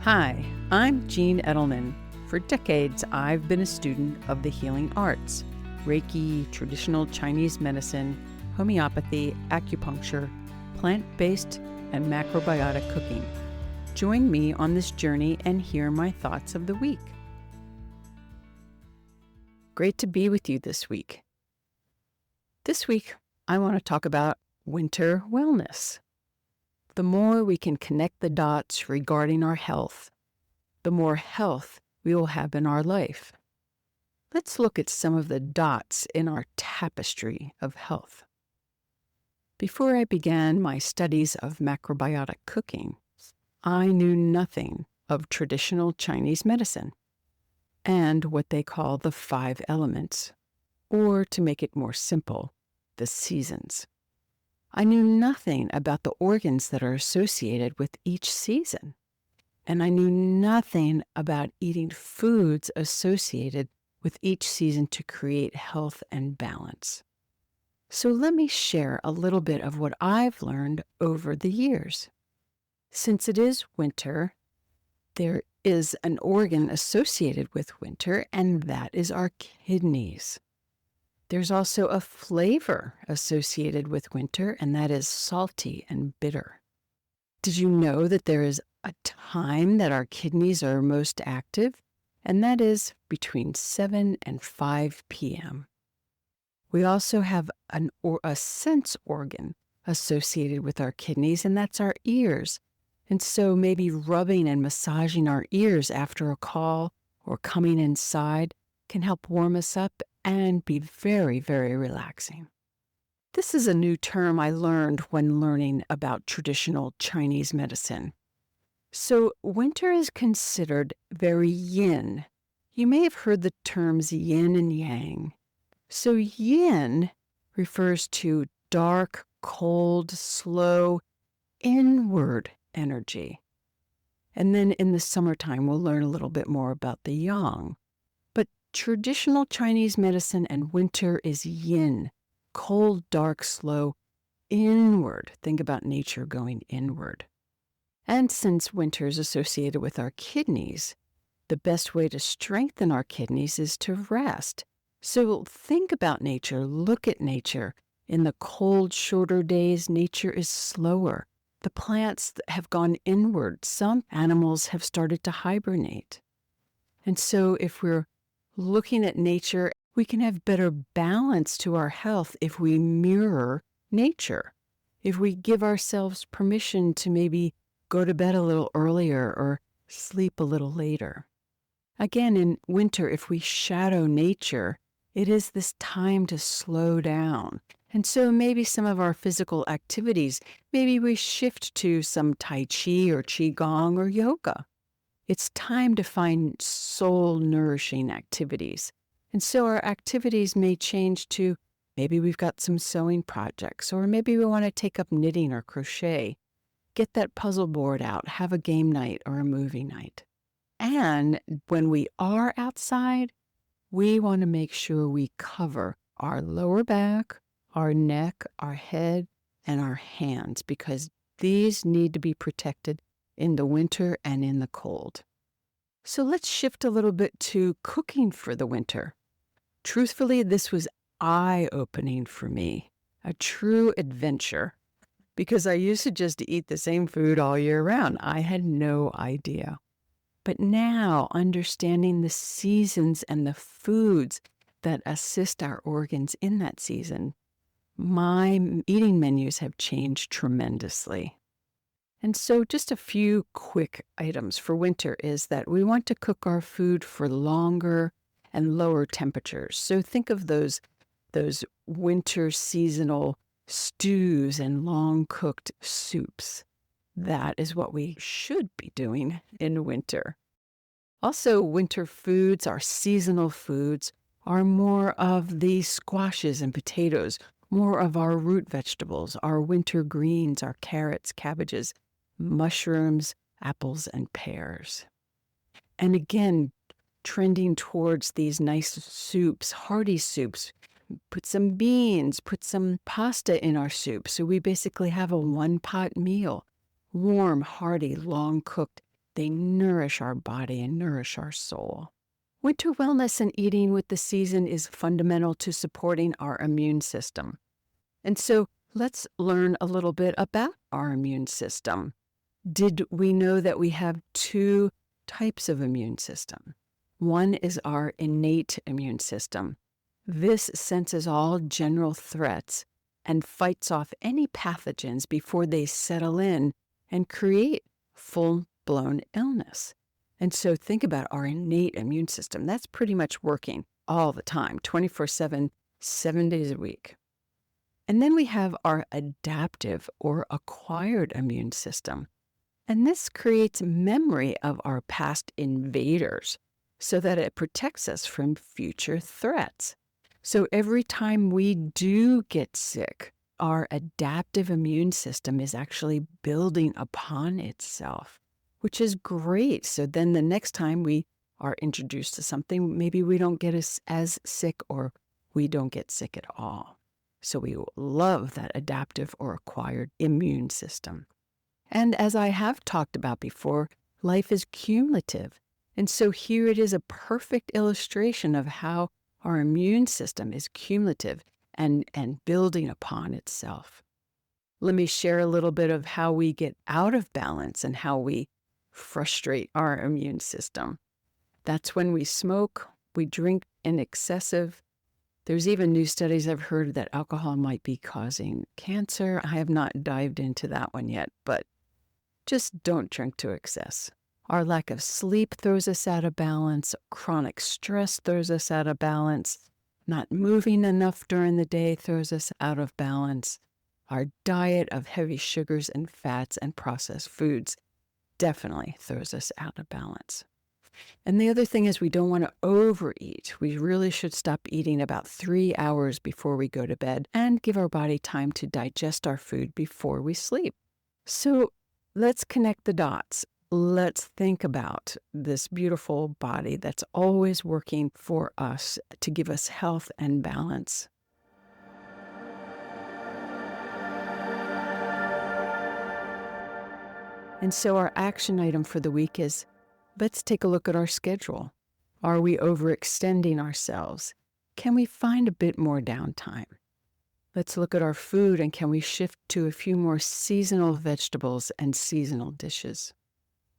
Hi, I'm Jean Edelman. For decades, I've been a student of the healing arts: Reiki, traditional Chinese medicine, homeopathy, acupuncture, plant-based, and macrobiotic cooking. Join me on this journey and hear my thoughts of the week. Great to be with you this week. This week, I want to talk about winter wellness. The more we can connect the dots regarding our health, the more health we will have in our life. Let's look at some of the dots in our tapestry of health. Before I began my studies of macrobiotic cooking, I knew nothing of traditional Chinese medicine and what they call the 5 elements, or to make it more simple, the seasons. I knew nothing about the organs that are associated with each season, and I knew nothing about eating foods associated with each season to create health and balance. So let me share a little bit of what I've learned over the years. Since it is winter, there is an organ associated with winter, and that is our kidneys. There's also a flavor associated with winter, and that is salty and bitter. Did you know that there is a time that our kidneys are most active? And that is between 7 and 5 p.m. We also have a sense organ associated with our kidneys, and that's our ears. And so maybe rubbing and massaging our ears after a call or coming inside can help warm us up and be very, very relaxing. This is a new term I learned when learning about traditional Chinese medicine. So winter is considered very yin. You may have heard the terms yin and yang. So yin refers to dark, cold, slow, inward energy. And then in the summertime, we'll learn a little bit more about the yang. But traditional Chinese medicine and winter is yin, cold, dark, slow, inward. Think about nature going inward. And since winter is associated with our kidneys, the best way to strengthen our kidneys is to rest. So think about nature, look at nature. In the cold, shorter days, nature is slower. The plants have gone inward. Some animals have started to hibernate. And so if we're looking at nature, we can have better balance to our health if we mirror nature. If we give ourselves permission to maybe go to bed a little earlier or sleep a little later. Again, in winter, if we shadow nature, it is this time to slow down. And so maybe some of our physical activities, maybe we shift to some Tai Chi or Qigong or yoga. It's time to find soul-nourishing activities. And so our activities may change to maybe we've got some sewing projects, or maybe we want to take up knitting or crochet. Get that puzzle board out, have a game night or a movie night. And when we are outside, we want to make sure we cover our lower back, our neck, our head, and our hands, because these need to be protected in the winter and in the cold. So let's shift a little bit to cooking for the winter. Truthfully, this was eye-opening for me, a true adventure, because I used to just eat the same food all year round. I had no idea. But now, understanding the seasons and the foods that assist our organs in that season, my eating menus have changed tremendously. And so just a few quick items for winter is that we want to cook our food for longer and lower temperatures. So think of those winter seasonal stews and long-cooked soups. That is what we should be doing in winter. Also, winter foods, our seasonal foods, are more of the squashes and potatoes, more of our root vegetables, our winter greens, our carrots, cabbages, mushrooms, apples, and pears. And again, trending towards these nice soups, hearty soups. Put some beans, put some pasta in our soup. So we basically have a one-pot meal, warm, hearty, long-cooked, They nourish our body and nourish our soul. Winter wellness and eating with the season is fundamental to supporting our immune system. And so let's learn a little bit about our immune system. Did we know that we have two types of immune system? One is our innate immune system. This senses all general threats and fights off any pathogens before they settle in and create full-blown illness. And so think about our innate immune system. That's pretty much working all the time, 24/7, 7 days a week. And then we have our adaptive or acquired immune system. And this creates memory of our past invaders so that it protects us from future threats. So every time we do get sick, our adaptive immune system is actually building upon itself, which is great. So then the next time we are introduced to something, maybe we don't get as sick or we don't get sick at all. So we love that adaptive or acquired immune system. And as I have talked about before, life is cumulative. And so here it is a perfect illustration of how our immune system is cumulative and building upon itself. Let me share a little bit of how we get out of balance and how we frustrate our immune system. That's when we smoke, we drink in excessive. There's even new studies I've heard that alcohol might be causing cancer. I have not dived into that one yet, but just don't drink to excess. Our lack of sleep throws us out of balance. Chronic stress throws us out of balance. Not moving enough during the day throws us out of balance. Our diet of heavy sugars and fats and processed foods definitely throws us out of balance. And the other thing is we don't want to overeat. We really should stop eating about 3 hours before we go to bed and give our body time to digest our food before we sleep. So let's connect the dots. Let's think about this beautiful body that's always working for us to give us health and balance. And so our action item for the week is, let's take a look at our schedule. Are we overextending ourselves? Can we find a bit more downtime? Let's look at our food and can we shift to a few more seasonal vegetables and seasonal dishes?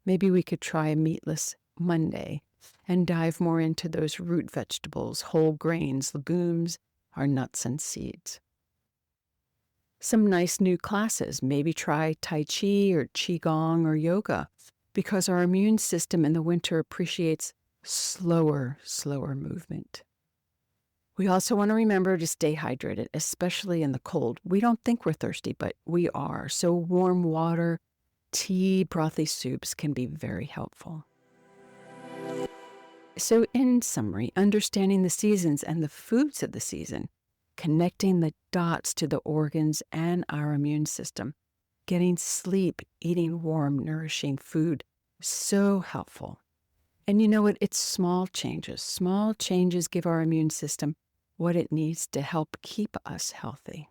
Maybe we could try a meatless Monday and dive more into those root vegetables, whole grains, legumes, our nuts and seeds. Some nice new classes. Maybe try Tai Chi or Qigong or yoga because our immune system in the winter appreciates slower movement. We also want to remember to stay hydrated, especially in the cold. We don't think we're thirsty, but we are. So warm water, tea, brothy soups can be very helpful. So in summary, understanding the seasons and the foods of the season, connecting the dots to the organs and our immune system, getting sleep, eating warm, nourishing food, so helpful. And you know what? It's small changes. Small changes give our immune system what it needs to help keep us healthy.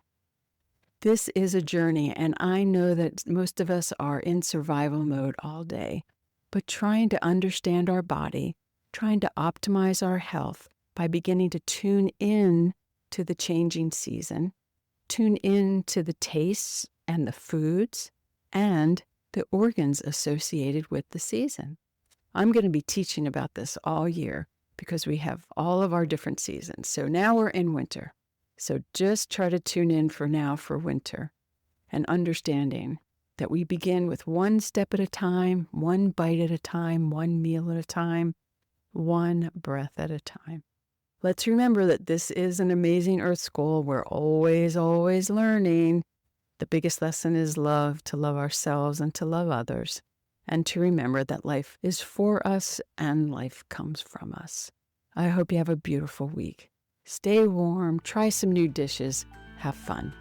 This is a journey, and I know that most of us are in survival mode all day, but trying to understand our body, trying to optimize our health by beginning to tune in to the changing season, tune in to the tastes and the foods and the organs associated with the season. I'm going to be teaching about this all year because we have all of our different seasons. So now we're in winter. So just try to tune in for now for winter and understanding that we begin with one step at a time, one bite at a time, one meal at a time, one breath at a time. Let's remember that this is an amazing Earth School. We're always learning. The biggest lesson is love, to love ourselves and to love others, and to remember that life is for us and life comes from us. I hope you have a beautiful week. Stay warm, try some new dishes, have fun.